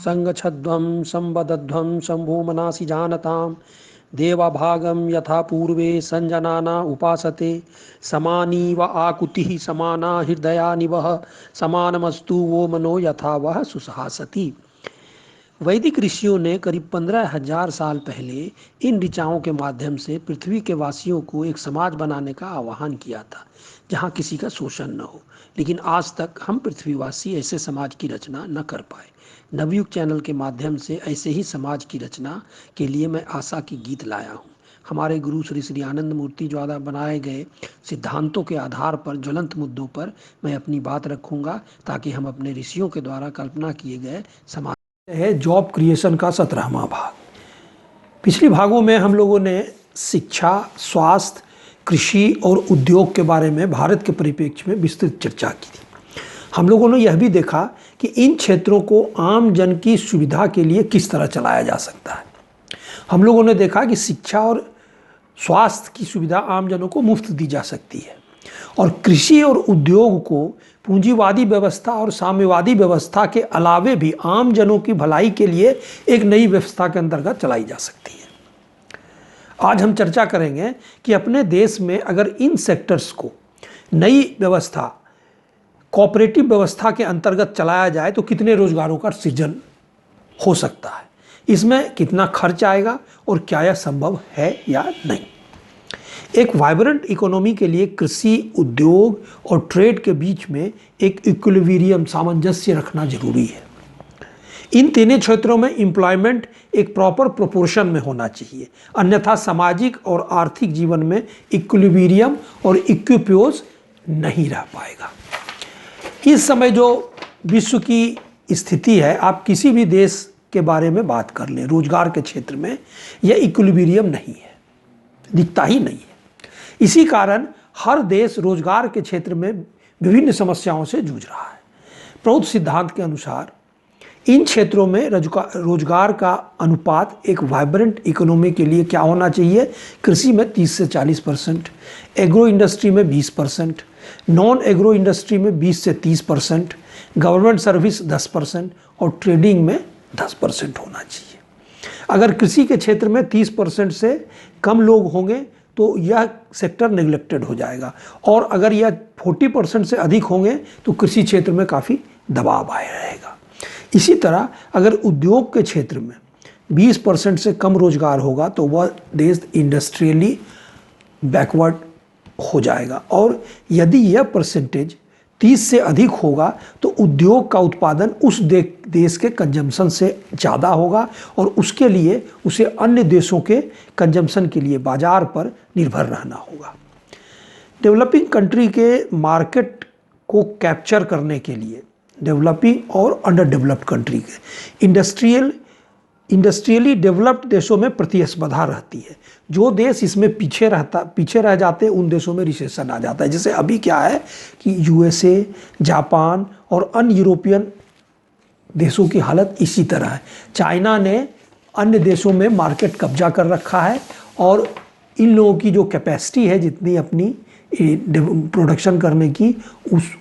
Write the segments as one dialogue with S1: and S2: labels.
S1: संगच्छध्वं संवदध्वं शंभो मनासि जानतां देवाभागं यथा पूर्वे संजनाना उपासते समानी व आकुतिः समाना हृदयानिवः समानमस्तु वो मनो यथा वह सुसहासति। वैदिक ऋषियों ने करीब 15,000 साल पहले इन ऋचाओं के माध्यम से पृथ्वी के वासियों को एक समाज बनाने का आह्वान किया था जहाँ किसी का शोषण न हो। लेकिन आज तक हम पृथ्वीवासी ऐसे समाज की रचना न कर पाए। नवयुग चैनल के माध्यम से ऐसे ही समाज की रचना के लिए मैं आशा की गीत लाया हूँ। हमारे गुरु श्री श्री आनंद मूर्ति द्वारा बनाए गए सिद्धांतों के आधार पर ज्वलंत मुद्दों पर मैं अपनी बात रखूंगा ताकि हम अपने ऋषियों के द्वारा कल्पना किए गए समाज है। जॉब क्रिएशन का 17वां भाग। पिछले भागों में हम लोगों ने शिक्षा, स्वास्थ्य, कृषि और उद्योग के बारे में भारत के परिप्रेक्ष्य में विस्तृत चर्चा की थी। हम लोगों ने यह भी देखा कि इन क्षेत्रों को आम जन की सुविधा के लिए किस तरह चलाया जा सकता है। हम लोगों ने देखा कि शिक्षा और स्वास्थ्य की सुविधा आम जनों को मुफ्त दी जा सकती है और कृषि और उद्योग को पूंजीवादी व्यवस्था और साम्यवादी व्यवस्था के अलावे भी आम जनों की भलाई के लिए एक नई व्यवस्था के अंतर्गत चलाई जा सकती है। आज हम चर्चा करेंगे कि अपने देश में अगर इन सेक्टर्स को नई व्यवस्था, कोऑपरेटिव व्यवस्था के अंतर्गत चलाया जाए तो कितने रोजगारों का सृजन हो सकता है, इसमें कितना खर्च आएगा और क्या यह संभव है या नहीं। एक वाइब्रेंट इकोनॉमी के लिए कृषि, उद्योग और ट्रेड के बीच में एक इक्विलिब्रियम, सामंजस्य रखना जरूरी है। इन तीनों क्षेत्रों में एम्प्लॉयमेंट एक प्रॉपर प्रोपोर्शन में होना चाहिए, अन्यथा सामाजिक और आर्थिक जीवन में इक्विलिब्रियम और इक्विपोज नहीं रह पाएगा। इस समय जो विश्व की स्थिति है, आप किसी भी देश के बारे में बात कर लें, रोजगार के क्षेत्र में यह इक्विलिब्रियम नहीं है, दिखता ही नहीं है। इसी कारण हर देश रोजगार के क्षेत्र में विभिन्न समस्याओं से जूझ रहा है। प्रौद्ध सिद्धांत के अनुसार इन क्षेत्रों में रोजगार का अनुपात एक वाइब्रेंट इकोनॉमी के लिए क्या होना चाहिए? कृषि में 30 से 40%, एग्रो इंडस्ट्री में 20%, नॉन एग्रो इंडस्ट्री में 20 से 30%, गवर्नमेंट सर्विस 10% और ट्रेडिंग में 10% होना चाहिए। अगर कृषि के क्षेत्र में 30% से कम लोग होंगे तो यह सेक्टर नेग्लेक्टेड हो जाएगा, और अगर यह 40% से अधिक होंगे तो कृषि क्षेत्र में काफ़ी दबाव आया रहेगा। इसी तरह अगर उद्योग के क्षेत्र में 20% से कम रोजगार होगा तो वह देश इंडस्ट्रियली बैकवर्ड हो जाएगा, और यदि यह परसेंटेज 30 से अधिक होगा तो उद्योग का उत्पादन उस देश के कंजम्पशन से ज़्यादा होगा और उसके लिए उसे अन्य देशों के कंजम्पशन के लिए बाजार पर निर्भर रहना होगा। डेवलपिंग कंट्री के मार्केट को कैप्चर करने के लिए डेवलपिंग और अंडर डेवलप्ड कंट्री के इंडस्ट्रियली डेवलप्ड देशों में प्रतिस्पर्धा रहती है। जो देश इसमें पीछे रह जाते हैं उन देशों में रिसेशन आ जाता है। जैसे अभी क्या है कि यूएसए, जापान और अन्य यूरोपियन देशों की हालत इसी तरह है। चाइना ने अन्य देशों में मार्केट कब्जा कर रखा है और इन लोगों की जो कैपेसिटी है जितनी अपनी प्रोडक्शन करने की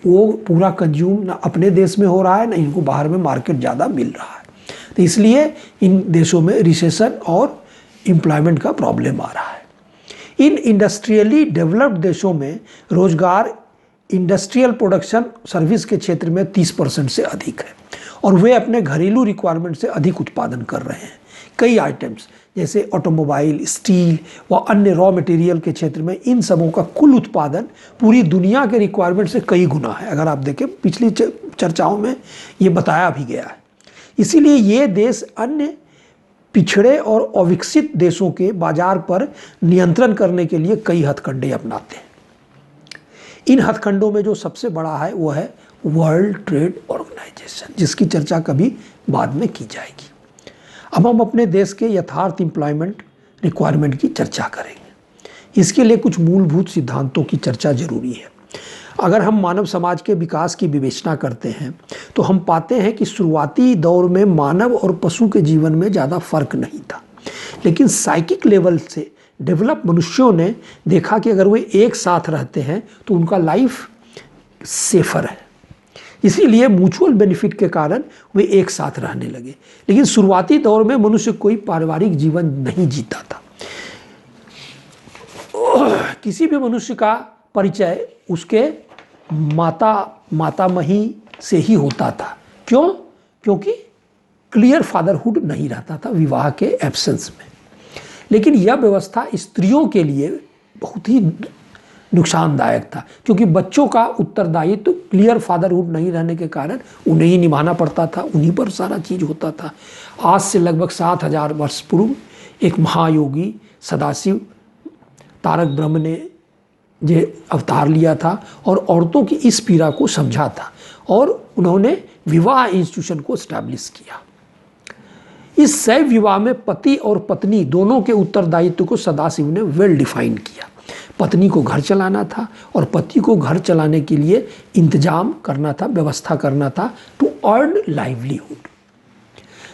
S1: वो पूरा कंज्यूम ना अपने देश में हो रहा है, ना इनको बाहर में मार्केट ज़्यादा मिल रहा है। तो इसलिए इन देशों में रिसेशन और एम्प्लॉयमेंट का प्रॉब्लम आ रहा है। इन इंडस्ट्रियली डेवलप्ड देशों में रोजगार इंडस्ट्रियल प्रोडक्शन सर्विस के क्षेत्र में 30% से अधिक है और वे अपने घरेलू रिक्वायरमेंट से अधिक उत्पादन कर रहे हैं। कई आइटम्स जैसे ऑटोमोबाइल, स्टील व अन्य रॉ मटेरियल के क्षेत्र में इन सबों का कुल उत्पादन पूरी दुनिया के रिक्वायरमेंट से कई गुना है। अगर आप देखें पिछली चर्चाओं में ये बताया भी गया है। इसीलिए ये देश अन्य पिछड़े और अविकसित देशों के बाजार पर नियंत्रण करने के लिए कई हथकंडे अपनाते हैं। इन हथकंडों में जो सबसे बड़ा है वो है वर्ल्ड ट्रेड ऑर्गेनाइजेशन, जिसकी चर्चा कभी बाद में की जाएगी। अब हम अपने देश के यथार्थ एम्प्लॉयमेंट रिक्वायरमेंट की चर्चा करेंगे। इसके लिए कुछ मूलभूत सिद्धांतों की चर्चा जरूरी है। अगर हम मानव समाज के विकास की विवेचना करते हैं तो हम पाते हैं कि शुरुआती दौर में मानव और पशु के जीवन में ज़्यादा फर्क नहीं था, लेकिन साइकिक लेवल से डेवलप मनुष्यों ने देखा कि अगर वे एक साथ रहते हैं तो उनका लाइफ सेफर है। इसीलिए म्यूचुअल बेनिफिट के कारण वे एक साथ रहने लगे। लेकिन शुरुआती दौर में मनुष्य कोई पारिवारिक जीवन नहीं जीता था। किसी भी मनुष्य का परिचय उसके मातामही से ही होता था। क्यों? क्योंकि क्लियर फादरहुड नहीं रहता था विवाह के एब्सेंस में। लेकिन यह व्यवस्था स्त्रियों के लिए बहुत ही नुकसानदायक था, क्योंकि बच्चों का उत्तरदायित्व तो क्लियर फादरहुड नहीं रहने के कारण उन्हें ही निभाना पड़ता था, उन्हीं पर सारा चीज़ होता था। आज से लगभग 7000 वर्ष पूर्व एक महायोगी सदाशिव तारक ब्रह्म ने जो अवतार लिया था और औरतों की इस पीड़ा को समझा था और उन्होंने विवाह इंस्टीट्यूशन को एस्टैब्लिश किया। इस शैव विवाह में पति और पत्नी दोनों के उत्तरदायित्व को सदाशिव ने वेल डिफाइन किया। पत्नी को घर चलाना था और पति को घर चलाने के लिए इंतजाम करना था, व्यवस्था करना था, टू अर्न लाइवलीहुड।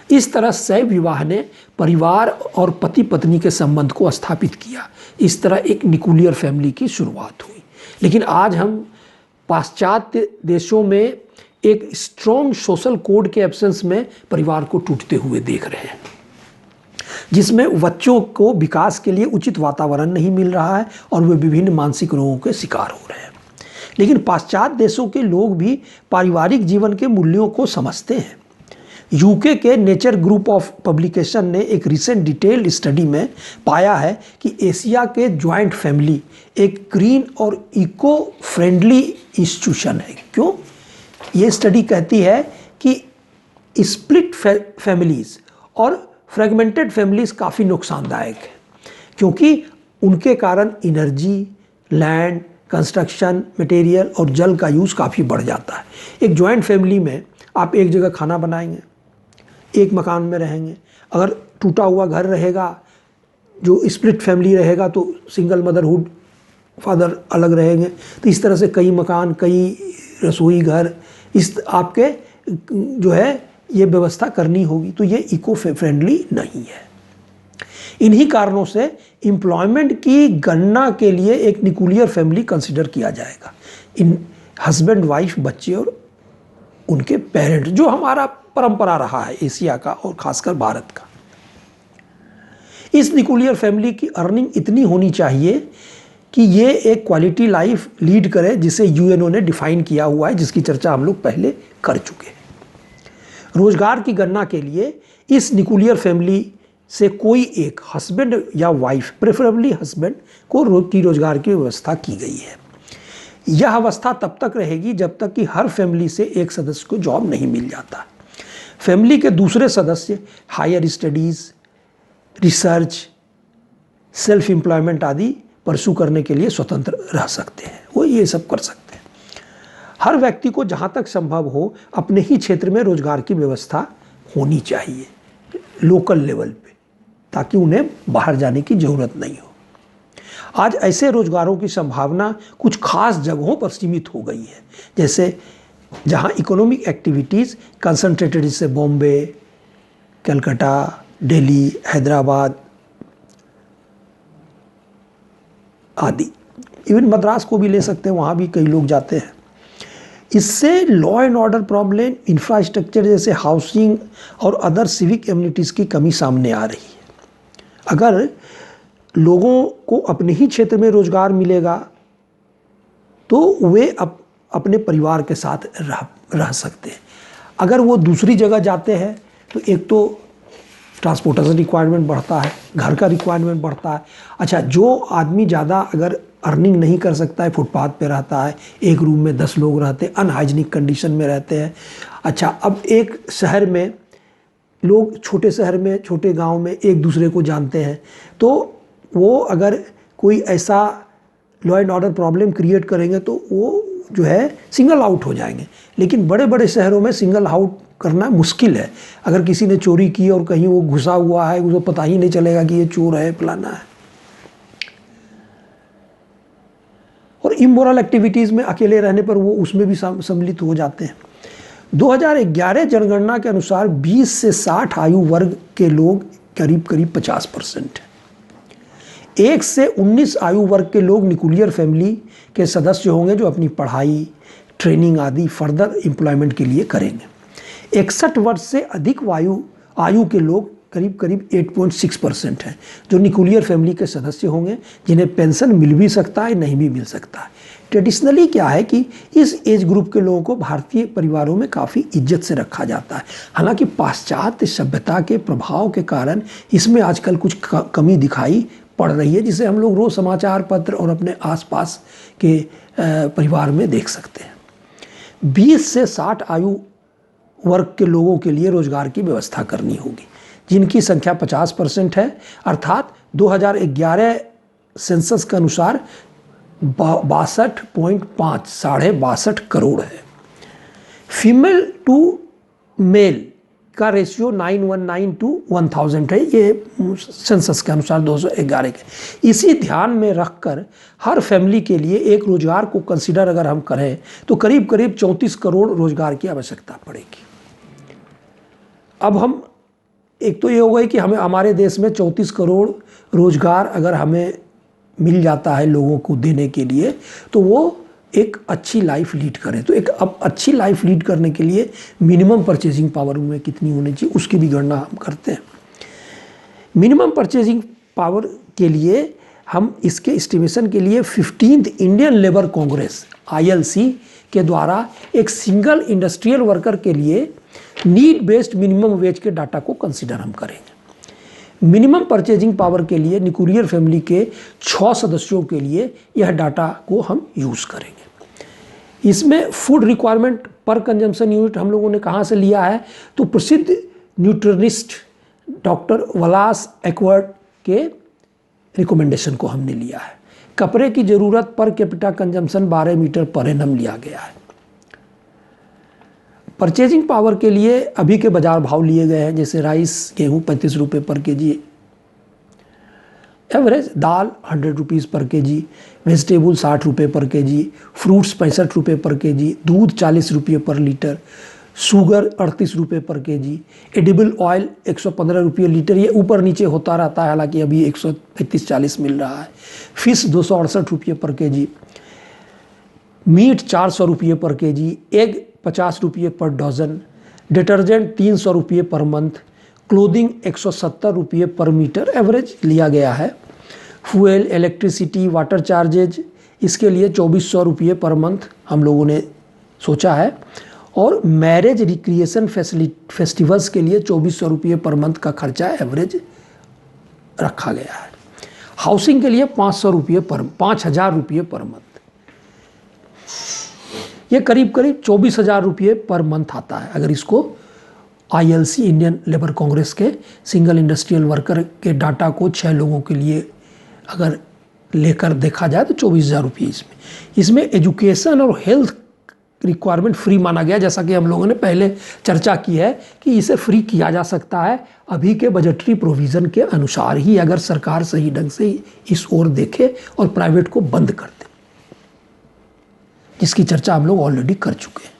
S1: इस तरह शैव विवाह ने परिवार और पति पत्नी के संबंध को स्थापित किया। इस तरह एक न्यूक्लियर फैमिली की शुरुआत हुई। लेकिन आज हम पाश्चात्य देशों में एक स्ट्रॉन्ग सोशल कोड के एब्सेंस में परिवार को टूटते हुए देख रहे हैं, जिसमें बच्चों को विकास के लिए उचित वातावरण नहीं मिल रहा है और वे विभिन्न मानसिक रोगों के शिकार हो रहे हैं। लेकिन पाश्चात्य देशों के लोग भी पारिवारिक जीवन के मूल्यों को समझते हैं। यूके के नेचर ग्रुप ऑफ पब्लिकेशन ने एक रिसेंट डिटेल्ड स्टडी में पाया है कि एशिया के जॉइंट फैमिली एक ग्रीन और इको फ्रेंडली इंस्टीट्यूशन है। क्यों? ये स्टडी कहती है कि स्प्लिट फैमिलीज़ और फ्रेगमेंटेड फैमिलीज़ काफ़ी नुकसानदायक है, क्योंकि उनके कारण एनर्जी, लैंड, कंस्ट्रक्शन मटेरियल और जल का यूज़ काफ़ी बढ़ जाता है। एक जॉइंट फैमिली में आप एक जगह खाना बनाएंगे, एक मकान में रहेंगे। अगर टूटा हुआ घर रहेगा, जो स्प्लिट फैमिली रहेगा तो सिंगल मदरहुड, फादर अलग रहेंगे। तो इस तरह से कई मकान, कई रसोई घर, इस आपके जो है ये व्यवस्था करनी होगी। तो ये इको फ्रेंडली नहीं है। इन्हीं कारणों से एम्प्लॉयमेंट की गणना के लिए एक न्यूक्लियर फैमिली कंसिडर किया जाएगा। इन हस्बैंड, वाइफ, बच्चे और उनके पेरेंट, जो हमारा परंपरा रहा है एशिया का और खासकर भारत का। इस न्यूक्लियर फैमिली की अर्निंग इतनी होनी चाहिए कि ये एक क्वालिटी लाइफ लीड करे, जिसे यूएनओ ने डिफाइन किया हुआ है, जिसकी चर्चा हम लोग पहले कर चुके हैं। रोजगार की गणना के लिए इस न्यूक्लियर फैमिली से कोई एक हस्बैंड या वाइफ, प्रेफरेबली हस्बैंड को की रोजगार की व्यवस्था की गई है। यह अवस्था तब तक रहेगी जब तक कि हर फैमिली से एक सदस्य को जॉब नहीं मिल जाता। फैमिली के दूसरे सदस्य higher studies, research, self employment आदि परसू करने के लिए स्वतंत्र रह सकते हैं, वो ये सब कर सकते हैं। हर व्यक्ति को जहाँ तक संभव हो अपने ही क्षेत्र में रोजगार की व्यवस्था होनी चाहिए, लोकल लेवल पे, ताकि उन्हें बाहर जाने की ज़रूरत नहीं हो। आज ऐसे रोजगारों की संभावना कुछ खास जगहों पर सीमित हो गई है, जैसे जहाँ इकोनॉमिक एक्टिविटीज़ कंसंट्रेटेड, जैसे बॉम्बे, कलकत्ता, दिल्ली, हैदराबाद आदि। इवन मद्रास को भी ले सकते हैं, वहाँ भी कई लोग जाते हैं। इससे law and order problem, infrastructure जैसे हाउसिंग और अदर सिविक एम्यूनिटीज़ की कमी सामने आ रही है। अगर लोगों को अपने ही क्षेत्र में रोजगार मिलेगा तो वे अपने परिवार के साथ रह सकते हैं। अगर वो दूसरी जगह जाते हैं तो एक तो ट्रांसपोर्टेशन रिक्वायरमेंट बढ़ता है, घर का रिक्वायरमेंट बढ़ता है। अच्छा, जो आदमी ज़्यादा अगर अर्निंग नहीं कर सकता है, फुटपाथ पे रहता है, एक रूम में 10 लोग रहते हैं, अनहाइजीनिक कंडीशन में रहते हैं। अच्छा, अब एक शहर में लोग, छोटे शहर में, छोटे गांव में एक दूसरे को जानते हैं, तो वो अगर कोई ऐसा law and order problem create करेंगे तो वो जो है सिंगल आउट हो जाएंगे। लेकिन बड़े बड़े शहरों में सिंगल आउट करना मुश्किल है। अगर किसी ने चोरी की और कहीं वो घुसा हुआ है, उसको पता ही नहीं चलेगा कि ये चोर है, फलाना है। और इमोरल एक्टिविटीज़ में अकेले रहने पर वो उसमें भी सम्मिलित हो जाते हैं। 2011 जनगणना के अनुसार 20 से 60 आयु वर्ग के लोग करीब 50% हैं। 1 से 19 आयु वर्ग के लोग न्यूक्लियर फैमिली के सदस्य होंगे, जो अपनी पढ़ाई, ट्रेनिंग आदि फर्दर एम्प्लॉयमेंट के लिए करेंगे। 61 वर्ष से अधिक आयु के लोग करीब करीब 8.6% हैं जो न्यूक्लियर फैमिली के सदस्य होंगे, जिन्हें पेंशन मिल भी सकता है, नहीं भी मिल सकता है। ट्रेडिशनली क्या है कि इस एज ग्रुप के लोगों को भारतीय परिवारों में काफ़ी इज्जत से रखा जाता है। हालांकि पाश्चात्य सभ्यता के प्रभाव के कारण इसमें आजकल कुछ कमी दिखाई पड़ रही है, जिसे हम लोग रोज़ समाचार पत्र और अपने आसपास के परिवार में देख सकते हैं। 20 से 60 आयु वर्ग के लोगों के लिए रोजगार की व्यवस्था करनी होगी, जिनकी संख्या 50% है, अर्थात 2011 सेंसस के अनुसार 62.5 साढ़े 62 करोड़ है। फीमेल टू मेल का रेशियो 919 to 1000 है, ये सेंसस के अनुसार 2011 के। इसी ध्यान में रखकर हर फैमिली के लिए एक रोजगार को कंसीडर अगर हम करें तो करीब करीब 34 करोड़ रोजगार की आवश्यकता पड़ेगी। अब हम एक तो ये हो गई कि हमें हमारे देश में 34 करोड़ रोजगार अगर हमें मिल जाता है लोगों को देने के लिए, तो वो एक अच्छी लाइफ लीड करें। तो एक अब अच्छी लाइफ लीड करने के लिए मिनिमम परचेजिंग पावर में कितनी होनी चाहिए उसकी भी गणना हम करते हैं। मिनिमम परचेजिंग पावर के लिए हम इसके एस्टिमेशन के लिए 15th Indian labour Congress ILC के द्वारा एक सिंगल इंडस्ट्रियल वर्कर के लिए नीड बेस्ड मिनिमम वेज के डाटा को कंसीडर हम करेंगे। मिनिमम परचेजिंग पावर के लिए न्यूक्लियर फैमिली के 6 सदस्यों के लिए यह डाटा को हम यूज़ करेंगे। इसमें food requirement per consumption unit हम लोगों ने कहाँ से लिया है, तो प्रसिद्ध न्यूट्रिनिस्ट डॉक्टर वलास एक्वर्ड के रिकमेंडेशन को हमने लिया है। कपड़े की ज़रूरत per capita consumption 12 metre per annum लिया गया है। परचेजिंग पावर के लिए अभी के बाजार भाव लिए गए हैं, जैसे राइस गेहूँ 35 रुपये पर केजी, एवरेज दाल 100 रुपीज़ पर केजी, वेजिटेबल 60 रुपये पर केजी, फ्रूट्स 65 रुपये पर केजी, दूध 40 रुपये पर लीटर, शुगर 38 रुपये पर केजी, एडिबल ऑयल 115 रुपये लीटर। ये ऊपर नीचे होता रहता है, हालांकि अभी 135-40 मिल रहा है। फिश 268 रुपये पर केजी, मीट 400 रुपये पर केजी, एग 50 रुपये पर डजन, डिटर्जेंट 300 रुपये पर मंथ, क्लोथिंग 170 रुपये पर मीटर एवरेज लिया गया है। फ्यूल, इलेक्ट्रिसिटी, वाटर चार्जेज इसके लिए 2400 रुपये पर मंथ हम लोगों ने सोचा है, और मैरिज रिक्रिएशन फेस्टिवल्स के लिए 2400 रुपये पर मंथ का खर्चा एवरेज रखा गया है। हाउसिंग के लिए 5000 रुपये पर मंथ, ये करीब करीब 24,000 रुपये पर मंथ आता है। अगर इसको ILC इंडियन लेबर कांग्रेस के सिंगल इंडस्ट्रियल वर्कर के डाटा को 6 लोगों के लिए अगर लेकर देखा जाए तो 24,000 रुपये इसमें एजुकेशन और हेल्थ रिक्वायरमेंट फ्री माना गया। जैसा कि हम लोगों ने पहले चर्चा की है कि इसे फ्री किया जा सकता है अभी के बजटरी प्रोविज़न के अनुसार ही, अगर सरकार सही ढंग से इस ओर देखे और प्राइवेट को बंद कर दे, जिसकी चर्चा हम लोग ऑलरेडी कर चुके हैं।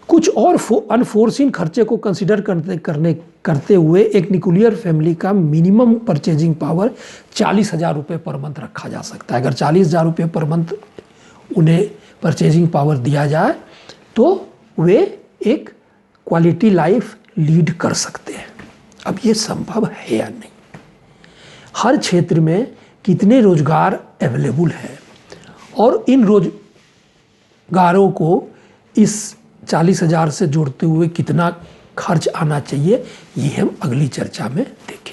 S1: कुछ और अनफोर्सिन खर्चे को कंसिडर करते हुए एक न्यूक्लियर फैमिली का मिनिमम परचेजिंग पावर 40,000 रुपये पर मंथ रखा जा सकता है। अगर 40,000 रुपये पर मंथ उन्हें परचेजिंग पावर दिया जाए तो वे एक क्वालिटी लाइफ लीड कर सकते हैं। अब ये संभव है या नहीं, हर क्षेत्र में कितने रोजगार अवेलेबल है और इन रोजगारों को इस 40,000 से जोड़ते हुए कितना खर्च आना चाहिए, ये हम अगली चर्चा में देखेंगे।